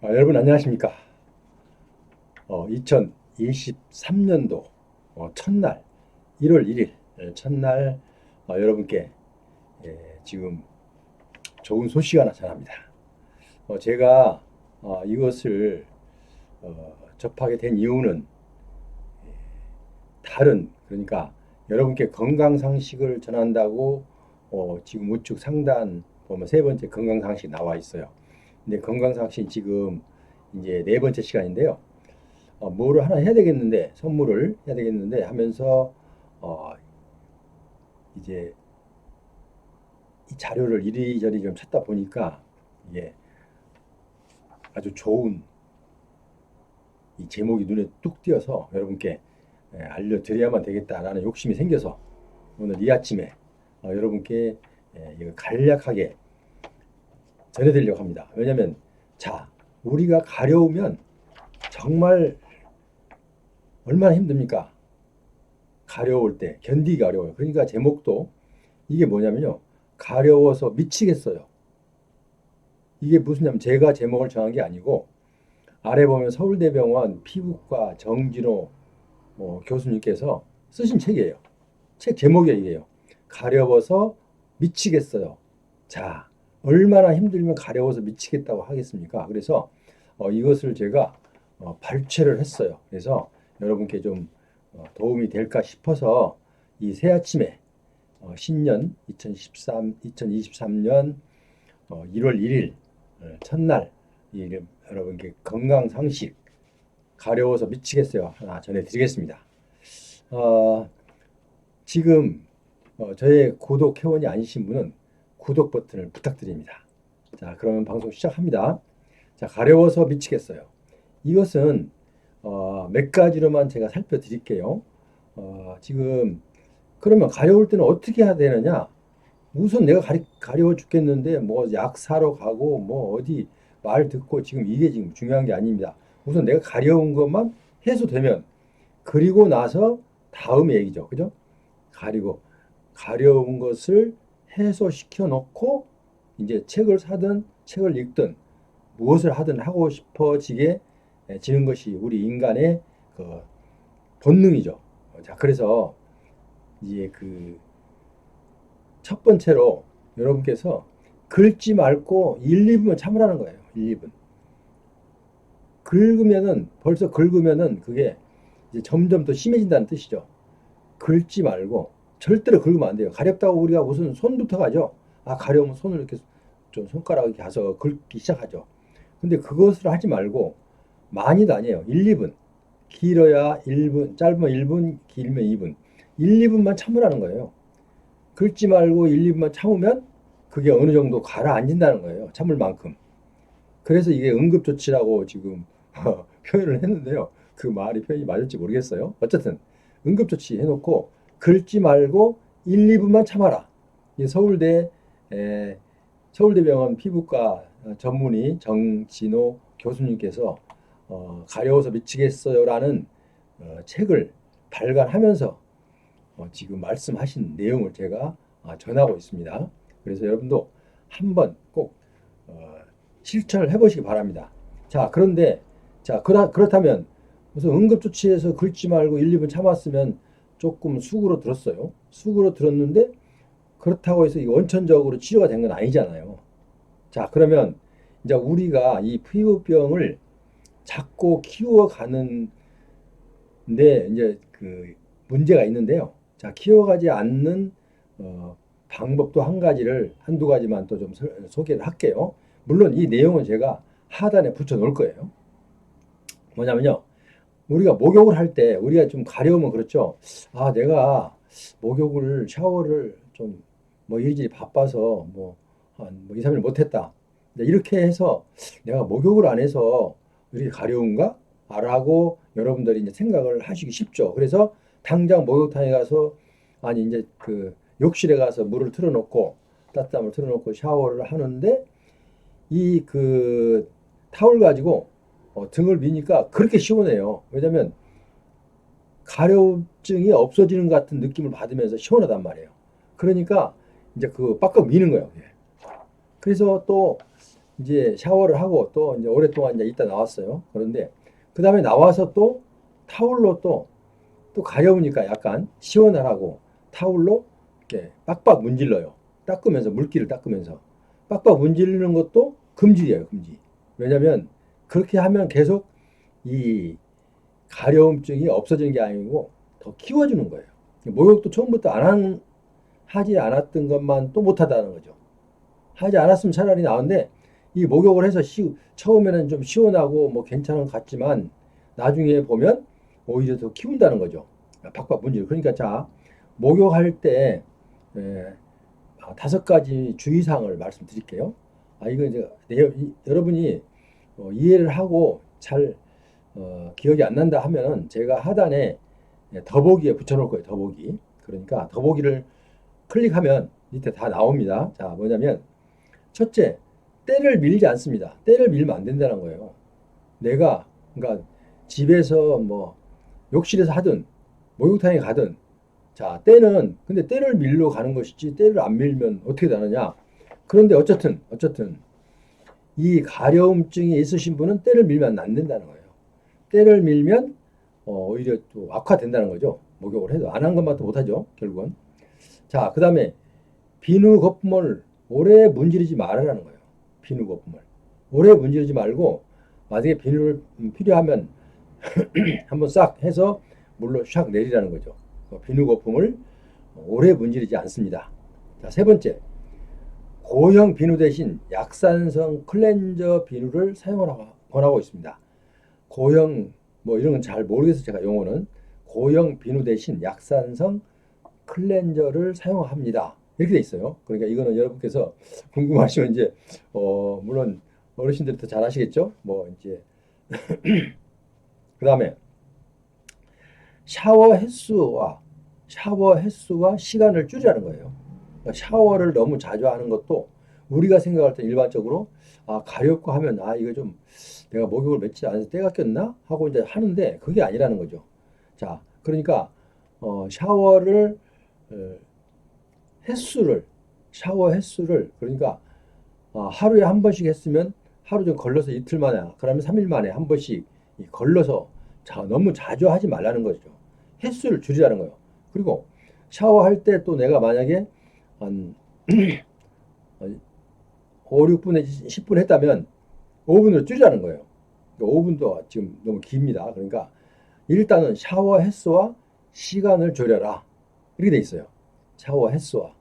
여러분 안녕하십니까? 2023년도 첫날 1월 1일 첫날 여러분께 지금 좋은 소식 하나 전합니다. 제가 이것을 접하게 된 이유는 다른 그러니까 여러분께 건강 상식을 전한다고 지금 우측 상단 보면 세 번째 건강 상식 나와 있어요. 근데 건강 상식 지금 이제 네 번째 시간인데요. 뭐를 하나 해야 되겠는데 선물을 해야 되겠는데 하면서 어, 이제 이 자료를 이리저리 좀 찾다 보니까 이게 아주 좋은 이 제목이 눈에 뚝 띄어서 여러분께 알려드려야만 되겠다라는 욕심이 생겨서 오늘 이 아침에 여러분께 이거 간략하게 전해드리려고 합니다. 왜냐하면 자 우리가 가려우면 정말 얼마나 힘듭니까? 가려울 때 견디기가 어려워요. 그러니까 제목도 이게 뭐냐면요. 가려워서 미치겠어요. 이게 무슨냐면 제가 제목을 정한 게 아니고 아래 보면 서울대병원 피부과 정진호 교수님께서 쓰신 책이에요. 책 제목이 이게요. 가려워서 미치겠어요. 자, 얼마나 힘들면 가려워서 미치겠다고 하겠습니까? 그래서 이것을 제가 발췌를 했어요. 그래서 여러분께 좀 도움이 될까 싶어서 이 새 아침에 신년 2023년 1월 1일 첫날 여러분께 건강 상식 가려워서 미치겠어요 하나 전해드리겠습니다. 어, 지금 저의 구독 회원이 아니신 분은 구독 버튼을 부탁드립니다. 자, 그러면 방송 시작합니다. 자, 가려워서 미치겠어요. 이것은 몇 가지로만 제가 살펴드릴게요. 지금 그러면 가려울 때는 어떻게 해야 되느냐? 우선 내가 가려워 죽겠는데 뭐 약 사러 가고 뭐 어디 말 듣고 지금 이게 지금 중요한 게 아닙니다. 우선 내가 가려운 것만 해소되면 그리고 나서 다음 얘기죠. 그죠? 가려운 것을 해소시켜 놓고 이제 책을 사든 책을 읽든 무엇을 하든 하고 싶어지게 지는 것이 우리 인간의 그 본능이죠. 자, 그래서 이제 그 첫 번째로 여러분께서 긁지 말고 1, 2분만 참으라는 거예요. 1, 2분. 벌써 긁으면은 그게 이제 점점 더 심해진다는 뜻이죠. 긁지 말고 절대로 긁으면 안 돼요. 가렵다고 우리가 무슨 손부터 가죠. 가려우면 손을 이렇게 좀 손가락을 가서 긁기 시작하죠. 근데 그것을 하지 말고 많이도 아니에요. 1, 2분. 길어야 1분, 짧으면 1분, 길면 2분. 1, 2분만 참으라는 거예요. 긁지 말고 1, 2분만 참으면 그게 어느 정도 가라앉는다는 거예요. 참을 만큼. 그래서 이게 응급조치라고 지금 표현을 했는데요. 그 말이 표현이 맞을지 모르겠어요. 어쨌든 응급조치 해놓고 긁지 말고 1, 2분만 참아라. 서울대 서울대병원 피부과 전문의 정진호 교수님께서 가려워서 미치겠어요라는 책을 발간하면서 지금 말씀하신 내용을 제가 전하고 있습니다. 그래서 여러분도 한번 꼭 실천을 해보시기 바랍니다. 자, 그런데 그렇다면 무슨 응급조치에서 긁지 말고 1, 2분 참았으면 조금 수그러 들었어요. 수그러 들었는데 그렇다고 해서 원천적으로 치료가 된 건 아니잖아요. 자, 그러면 이제 우리가 이 피부병을 작고 키워가는데 이제 그 문제가 있는데요. 자, 키워가지 않는 방법도 한두 가지만 또 좀 소개를 할게요. 물론 이 내용은 제가 하단에 붙여 놓을 거예요. 뭐냐면요. 우리가 목욕을 할 때 우리가 좀 가려우면 그렇죠. 내가 목욕을 샤워를 좀 뭐 이리저리 바빠서 한 2, 3일 못했다. 이렇게 해서 내가 목욕을 안 해서 이렇게 가려운가? 라고 여러분들이 이제 생각을 하시기 쉽죠. 그래서 당장 목욕탕에 가서 이제 그 욕실에 가서 물을 틀어놓고 따뜻한 물 틀어놓고 샤워를 하는데 이 그 타월 가지고 등을 미니까 그렇게 시원해요. 왜냐면 가려움증이 없어지는 것 같은 느낌을 받으면서 시원하단 말이에요. 그러니까 이제 그 빡빡 미는 거예요. 그래서 또 이제 샤워를 하고 또 이제 오랫동안 이제 있다 나왔어요. 그런데 그 다음에 나와서 또 타올로 또 가려우니까 약간 시원하라고 타올로 이렇게 빡빡 문질러요. 닦으면서 물기를 닦으면서 빡빡 문지르는 것도 금지예요, 금지. 왜냐면 그렇게 하면 계속 이 가려움증이 없어지는 게 아니고 더 키워주는 거예요. 목욕도 처음부터 하지 않았던 것만 또 못하다는 거죠. 하지 않았으면 차라리 나은데 이 목욕을 해서 처음에는 좀 시원하고 뭐 괜찮은 것 같지만 나중에 보면 오히려 더 키운다는 거죠. 박박 문질. 그러니까 자, 목욕할 때 에, 5가지 주의사항을 말씀드릴게요. 이거 이제 여러분이 이해를 하고 잘 기억이 안 난다 하면은 제가 하단에 더보기에 붙여놓을 거예요. 더보기. 그러니까 더보기를 클릭하면 밑에 다 나옵니다. 자, 뭐냐면 첫째, 때를 밀지 않습니다. 때를 밀면 안 된다는 거예요. 내가 그러니까 집에서 뭐 욕실에서 하든 목욕탕에 가든 자, 근데 때를 밀러 가는 것이지 때를 안 밀면 어떻게 되느냐? 그런데 어쨌든 이 가려움증이 있으신 분은 때를 밀면 안 된다는 거예요. 때를 밀면 오히려 또 악화된다는 거죠. 목욕을 해도 안 한 것만 또 못하죠. 결국은. 자, 그 다음에 비누 거품을 오래 문지르지 말으라는 거예요. 비누 거품을 오래 문지르지 말고 만약에 비누를 필요하면 한번 싹 해서 물로 샥 내리라는 거죠. 비누 거품을 오래 문지르지 않습니다. 자, 세 번째, 고형 비누 대신 약산성 클렌저 비누를 사용하라고 권하고 있습니다. 고형 뭐 이런 건 잘 모르겠어요. 제가 용어는 고형 비누 대신 약산성 클렌저를 사용합니다. 이렇게 돼 있어요. 그러니까 이거는 여러분께서 궁금하시면 이제 물론 어르신들이 더 잘 아시겠죠. 뭐 이제 그 다음에 샤워 횟수와 시간을 줄이라는 거예요. 그러니까 샤워를 너무 자주 하는 것도 우리가 생각할 때 일반적으로 가렵고 하면 이거 좀 내가 목욕을 며칠 안 해서 때가 꼈나 하고 이제 하는데 그게 아니라는 거죠. 자, 그러니까 샤워를 어, 횟수를 샤워 횟수를 그러니까 하루에 한 번씩 했으면 하루 좀 걸러서 이틀 만에 그러면 3일 만에 한 번씩 걸러서 너무 자주 하지 말라는 거죠. 횟수를 줄이라는 거예요. 그리고 샤워할 때 또 내가 만약에 한 5, 6분 내지 10분 했다면 5분으로 줄이라는 거예요. 그러니까 5분도 지금 너무 깁니다. 그러니까 일단은 샤워 횟수와 시간을 줄여라. 이렇게 돼 있어요. 샤워 횟수와.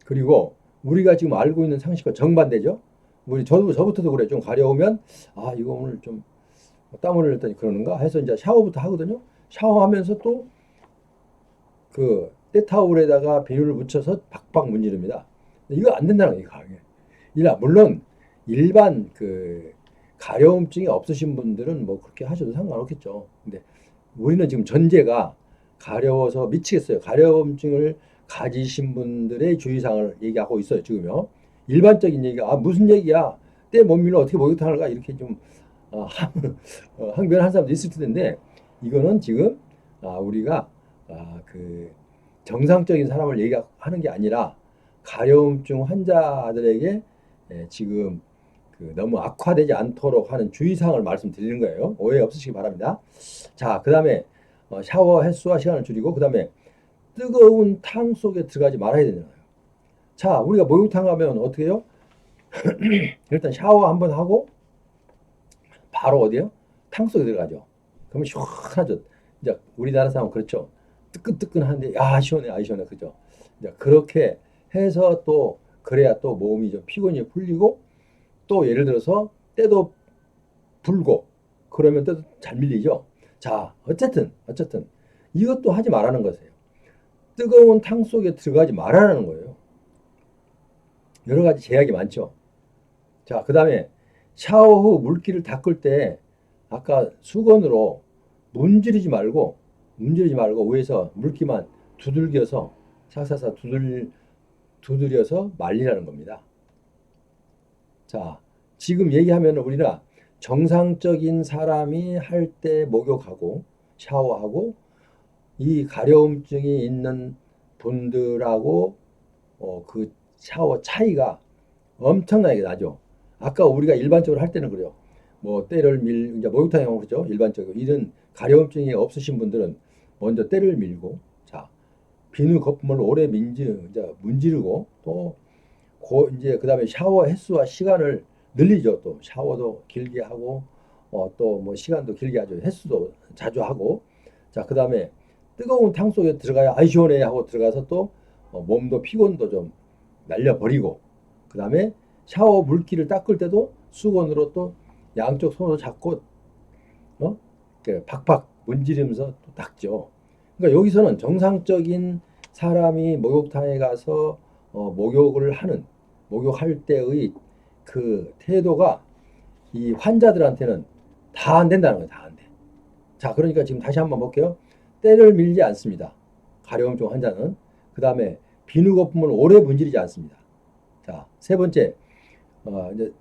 그리고 우리가 지금 알고 있는 상식과 정반대죠. 저부터도 그래. 좀 가려우면 이거 오늘 좀 땀 흘렸더니 그러는가 해서 이제 샤워부터 하거든요. 샤워하면서 또 그 때타올에다가 비누를 묻혀서 박박 문지릅니다. 이거 안 된다는 거예요. 물론 일반 그 가려움증이 없으신 분들은 뭐 그렇게 하셔도 상관없겠죠. 근데 우리는 지금 전제가 가려워서 미치겠어요. 가려움증을 가지신 분들의 주의사항을 얘기하고 있어요. 지금요. 일반적인 얘기가 무슨 얘기야? 때 못 밀면 어떻게 목욕탕을 가? 이렇게 좀 항변한 사람도 있을 텐데 이거는 지금 우리가 그 정상적인 사람을 얘기하는 게 아니라 가려움증 환자들에게 지금 너무 악화되지 않도록 하는 주의사항을 말씀드리는 거예요. 오해 없으시기 바랍니다. 자, 그 다음에 샤워 횟수와 시간을 줄이고 그 다음에 뜨거운 탕 속에 들어가지 말아야 되는 거예요. 자, 우리가 목욕탕 가면 어떻게 해요? 일단 샤워 한번 하고 바로 어디요? 탕 속에 들어가죠. 그러면 시원하죠. 이제 우리나라 사람은 그렇죠. 뜨끈뜨끈한데 시원해 시원해 그죠. 이제 그렇게 해서 또 그래야 또 몸이 좀 피곤이 풀리고 또 예를 들어서 때도 불고 그러면 때도 잘 밀리죠. 자, 어쨌든 이것도 하지 말라는 거세요. 뜨거운 탕 속에 들어가지 말라는 거예요. 여러 가지 제약이 많죠. 자, 그 다음에 샤워 후 물기를 닦을 때 아까 수건으로 문지르지 말고 위에서 물기만 두들겨서 싹싹싹 두드려서 말리라는 겁니다. 자, 지금 얘기하면 우리가 정상적인 사람이 할 때 목욕하고 샤워하고 이 가려움증이 있는 분들하고 그 샤워 차이가 엄청나게 나죠. 아까 우리가 일반적으로 할 때는 그래요. 뭐 때를 이제 목욕탕에 가면 그렇죠. 일반적으로 이런 가려움증이 없으신 분들은 먼저 때를 밀고, 자, 비누 거품을 오래 이제 문지르고, 또 이제 그다음에 샤워 횟수와 시간을 늘리죠. 또 샤워도 길게 하고, 또 뭐 시간도 길게 하죠. 횟수도 자주 하고. 자, 그다음에 뜨거운 탕 속에 들어가야 아이 시원해 하고 들어가서 또 몸도 피곤도 좀 날려버리고, 그다음에 샤워 물기를 닦을 때도 수건으로 또 양쪽 손으로 잡고 이렇게 팍팍 문지르면서 또 닦죠. 그러니까 여기서는 정상적인 사람이 목욕탕에 가서 목욕할 때의 그 태도가 이 환자들한테는 다 안 된다는 거예요. 다 안 돼. 자, 그러니까 지금 다시 한번 볼게요. 때를 밀지 않습니다. 가려움증 환자는. 그 다음에 비누 거품을 오래 문지르지 않습니다. 자, 세 번째, 이제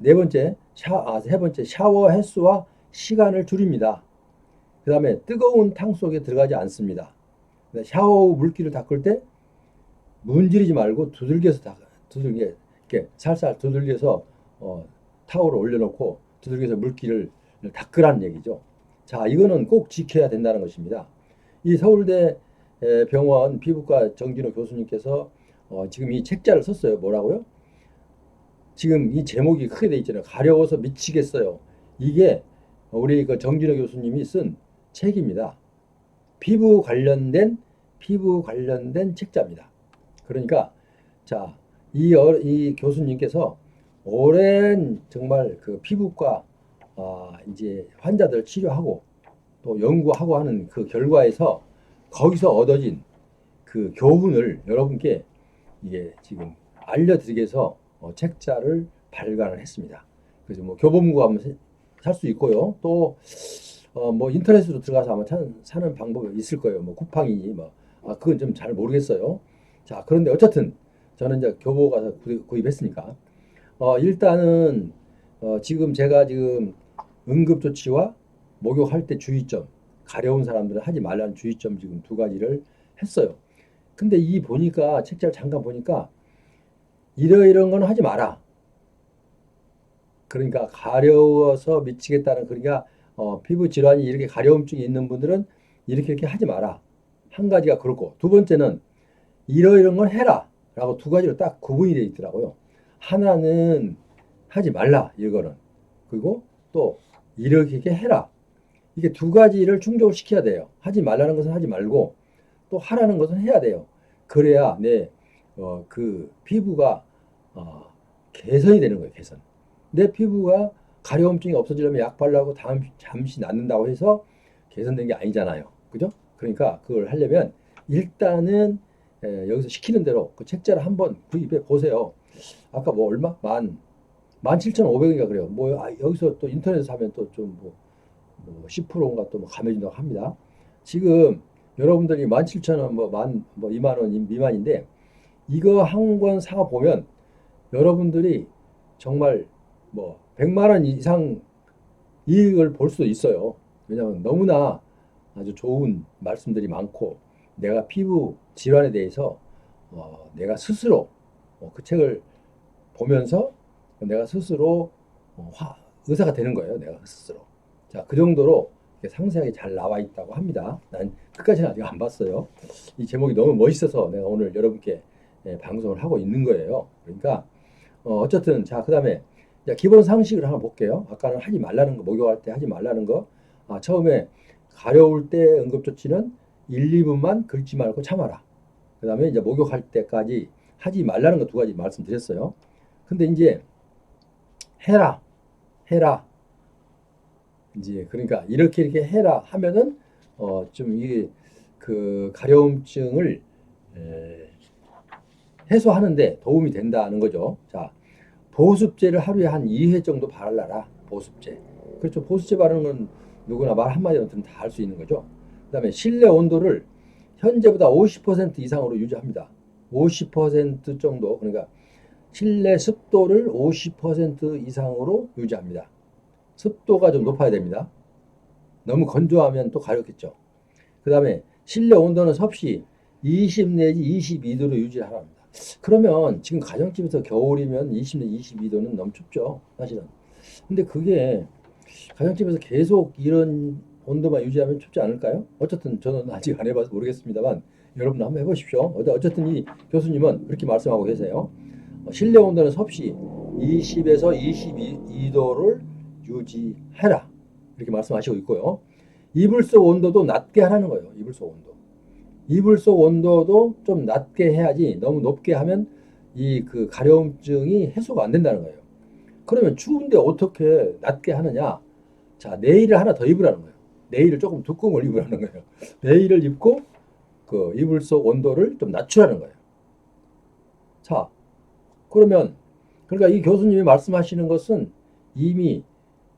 세 번째 샤워 횟수와 시간을 줄입니다. 그 다음에 뜨거운 탕 속에 들어가지 않습니다. 샤워 후 물기를 닦을 때 문지르지 말고 이렇게 살살 두들겨서 타올을 올려놓고 두들겨서 물기를 닦으라는 얘기죠. 자, 이거는 꼭 지켜야 된다는 것입니다. 이 서울대 병원 피부과 정진호 교수님께서 지금 이 책자를 썼어요. 뭐라고요? 지금 이 제목이 크게 돼 있잖아요. 가려워서 미치겠어요. 이게 우리 그 정진호 교수님이 쓴 책입니다. 피부 관련된 책자입니다. 그러니까 자, 이 교수님께서 오랜 정말 그 피부과 이제 환자들 치료하고 또 연구하고 하는 그 결과에서 거기서 얻어진 그 교훈을 여러분께 이게 지금 알려드리기 위해서 책자를 발간을 했습니다. 그래서 뭐 교보문고 가면 살 수 있고요. 또 뭐 인터넷으로 들어가서 아마 사는 방법이 있을 거예요. 뭐 쿠팡이니 뭐 그건 좀 잘 모르겠어요. 자, 그런데 어쨌든 저는 이제 교보 가서 구입했으니까 일단은 지금 제가 지금 응급조치와 목욕할 때 주의점, 가려운 사람들은 하지 말라는 주의점 지금 두 가지를 했어요. 근데 이 보니까 책자를 잠깐 보니까 이런 건 하지 마라. 그러니까 가려워서 미치겠다는, 그러니까 피부 질환이 이렇게 가려움증이 있는 분들은 이렇게 하지 마라. 한 가지가 그렇고, 두 번째는 이런 건 해라 라고 두 가지로 딱 구분이 되어 있더라고요. 하나는 하지 말라, 이거는. 그리고 또 이렇게 해라. 이게 두 가지를 충족을 시켜야 돼요. 하지 말라는 것은 하지 말고 또 하라는 것은 해야 돼요. 그래야 그 피부가 개선이 되는 거예요. 개선. 내 피부가 가려움증이 없어지려면 약 바르고 잠시 낫는다고 해서 개선된 게 아니잖아요. 그죠? 그러니까 그걸 하려면 일단은 여기서 시키는 대로 그 책자를 한번 구입해 보세요. 아까 뭐 얼마? 17,500원인가 그래요. 뭐 여기서 또 인터넷에서 사면 또 좀 뭐 10%인가 또 뭐 감해준다고 합니다. 지금 여러분들이 17,000원 뭐 2만 원 미만인데 이거 한 권 사 보면 여러분들이 정말 뭐 100만 원 이상 이익을 볼 수도 있어요. 왜냐하면 너무나 아주 좋은 말씀들이 많고 내가 피부 질환에 대해서 내가 스스로 그 책을 보면서 내가 스스로 의사가 되는 거예요. 내가 스스로. 자, 그 정도로 상세하게 잘 나와 있다고 합니다. 난 끝까지는 아직 안 봤어요. 이 제목이 너무 멋있어서 내가 오늘 여러분께 방송을 하고 있는 거예요. 그러니까 어쨌든 자, 그다음에 기본 상식을 한번 볼게요. 아까는 하지 말라는 거, 목욕할 때 하지 말라는 거. 처음에 가려울 때 응급조치는 1, 2분만 긁지 말고 참아라. 그다음에 이제 목욕할 때까지 하지 말라는 거 두 가지 말씀드렸어요. 근데 이제 해라. 이제 그러니까 이렇게 해라 하면은 좀 이게 그 가려움증을 해소하는데 도움이 된다는 거죠. 자, 보습제를 하루에 한 2회 정도 바르라. 보습제. 그렇죠. 보습제 바르는 건 누구나 말 한마디로 다 할 수 있는 거죠. 그다음에 실내 온도를 현재보다 50% 이상으로 유지합니다. 50% 정도, 그러니까 실내 습도를 50% 이상으로 유지합니다. 습도가 좀 높아야 됩니다. 너무 건조하면 또 가렵겠죠. 그 다음에 실내 온도는 섭씨 20 내지 22도로 유지하랍니다. 그러면 지금 가정집에서 겨울이면 20도, 22도는 너무 춥죠, 사실은. 근데 그게 가정집에서 계속 이런 온도만 유지하면 춥지 않을까요? 어쨌든 저는 아직 안 해봐서 모르겠습니다만 여러분 한번 해보십시오. 어쨌든 이 교수님은 그렇게 말씀하고 계세요. 실내 온도는 섭씨 20에서 22도를 유지해라. 이렇게 말씀하시고 있고요. 이불 속 온도도 낮게 하라는 거예요. 이불 속 온도. 이불 속 온도도 좀 낮게 해야지 너무 높게 하면 이 그 가려움증이 해소가 안 된다는 거예요. 그러면 추운데 어떻게 낮게 하느냐? 자, 내일을 하나 더 입으라는 거예요. 내일을 조금 두꺼운 걸 입으라는 거예요. 내일을 입고 그 이불 속 온도를 좀 낮추라는 거예요. 자, 그러면 그러니까 이 교수님이 말씀하시는 것은 이미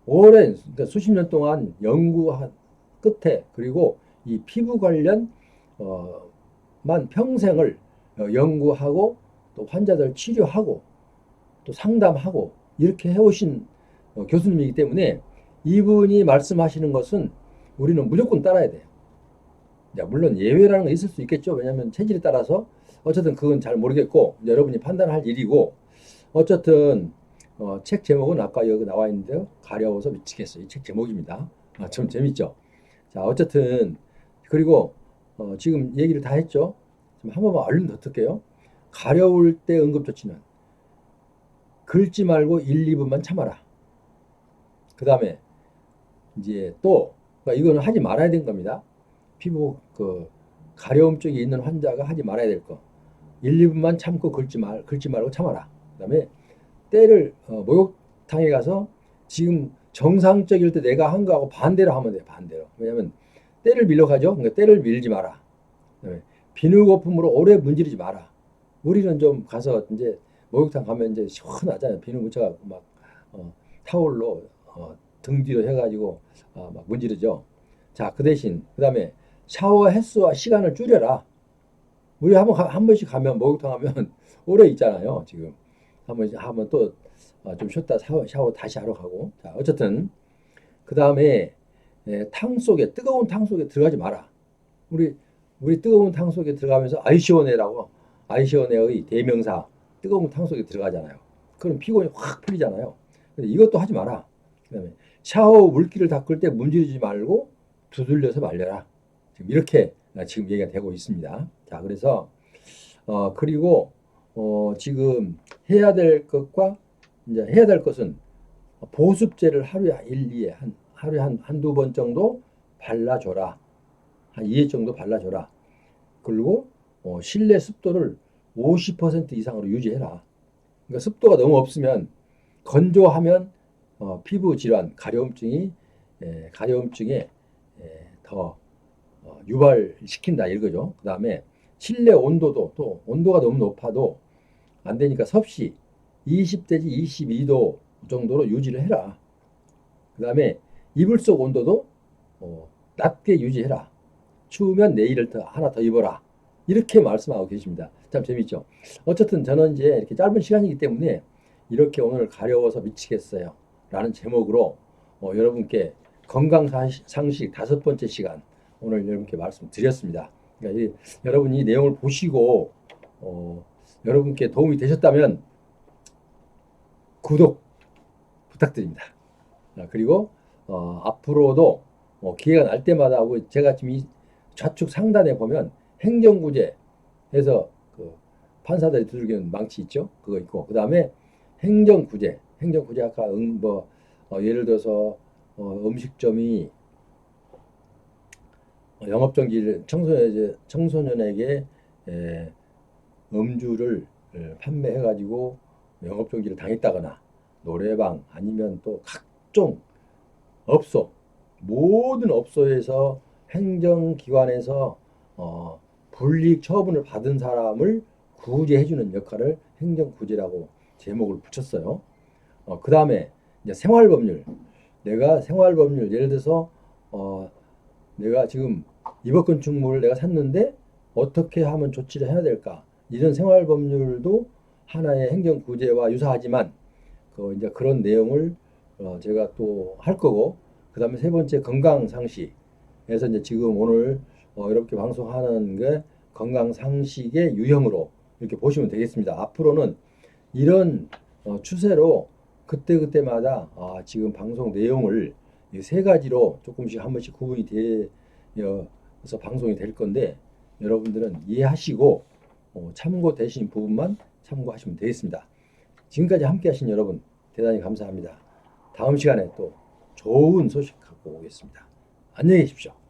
오랜 그러니까 수십 년 동안 연구한 끝에 그리고 이 피부 관련 만 평생을 연구하고 또 환자들 치료하고 또 상담하고 이렇게 해오신 교수님이기 때문에 이분이 말씀하시는 것은 우리는 무조건 따라야 돼요. 물론 예외라는 거 있을 수 있겠죠. 왜냐하면 체질에 따라서 어쨌든 그건 잘 모르겠고 여러분이 판단할 일이고 어쨌든 책 제목은 아까 여기 나와 있는데요. 가려워서 미치겠어요. 이 책 제목입니다. 좀 재밌죠. 자, 어쨌든 그리고 지금 얘기를 다 했죠. 한 번만 얼른 더 듣게요. 가려울 때 응급조치는 긁지 말고 1, 2분만 참아라. 그 다음에 이제 또 그러니까 이거는 하지 말아야 되는 겁니다. 피부 그 가려움 쪽에 있는 환자가 하지 말아야 될 거. 1, 2분만 참고 긁지 말고 참아라. 그다음에 때를 목욕탕에 가서 지금 정상적일 때 내가 한 거하고 반대로 하면 돼요. 반대로. 왜냐면 때를 밀러 가죠. 그러니까 때를 밀지 마라. 그다음에 비누 거품으로 오래 문지르지 마라. 우리는 좀 가서 이제 목욕탕 가면 이제 시원하잖아요. 비누 묻혀갖고 막 타올로 등 뒤로 해가지고 막 문지르죠. 자, 그 대신 그다음에 샤워 횟수와 시간을 줄여라. 우리 한 번씩 가면 목욕탕 가면 오래 있잖아요. 지금 한 번씩 하면 또 좀 쉬었다 샤워 다시 하러 가고. 자, 어쨌든 그 다음에 탕 속에 뜨거운 탕 속에 들어가지 마라. 우리 뜨거운 탕 속에 들어가면서 아이시원해라고 아이시원해의 대명사 뜨거운 탕 속에 들어가잖아요. 그럼 피곤이 확 풀리잖아요. 근데 이것도 하지 마라. 그다음에 샤워 물기를 닦을 때 문지르지 말고 두들려서 말려라. 지금 이렇게 지금 얘기가 되고 있습니다. 자, 그래서 그리고 지금 해야 될 것과 이제 해야 될 것은 보습제를 하루에 1, 2회 하루에 한두 번 정도 발라줘라. 한 2회 정도 발라줘라. 그리고 실내 습도를 50% 이상으로 유지해라. 그러니까 습도가 너무 없으면 건조하면 피부 질환, 가려움증에 더 유발시킨다 이거죠. 그 다음에 실내 온도도 또 온도가 너무 높아도 안 되니까 섭씨 20대지 22도 정도로 유지를 해라. 그 다음에 이불 속 온도도 낮게 유지해라. 추우면 내일을 하나 더 입어라. 이렇게 말씀하고 계십니다. 참 재밌죠. 어쨌든 저는 이제 이렇게 짧은 시간이기 때문에 이렇게 오늘 가려워서 미치겠어요. 라는 제목으로 여러분께 건강상식 5번째 시간 오늘 여러분께 말씀드렸습니다. 그러니까 여러분이 이 내용을 보시고 여러분께 도움이 되셨다면 구독 부탁드립니다. 그리고 앞으로도 기회가 날 때마다 제가 지금 이 좌측 상단에 보면 행정구제에서 그 판사들이 두들기는 망치 있죠? 그거 있고 그 다음에 행정구제 아까 예를 들어서 음식점이 영업정지를 청소년에게 음주를 판매해가지고 영업정지를 당했다거나 노래방 아니면 또 각종 업소 모든 업소에서 행정기관에서 불이익 처분을 받은 사람을 구제해주는 역할을 행정구제라고 제목을 붙였어요. 그 다음에 이제 생활법률 내가 생활법률 예를 들어서 내가 지금 입업건축물을 내가 샀는데 어떻게 하면 조치를 해야 될까? 이런 생활법률도 하나의 행정구제와 유사하지만 이제 그런 내용을 제가 또 할 거고 그 다음에 세 번째 건강상식에서 이제 지금 오늘 이렇게 방송하는 게 건강상식의 유형으로 이렇게 보시면 되겠습니다. 앞으로는 이런 추세로 그때그때마다 지금 방송 내용을 이 세 가지로 조금씩 한 번씩 구분이 되어서 방송이 될 건데 여러분들은 이해하시고 참고되신 부분만 참고하시면 되겠습니다. 지금까지 함께 하신 여러분 대단히 감사합니다. 다음 시간에 또 좋은 소식 갖고 오겠습니다. 안녕히 계십시오.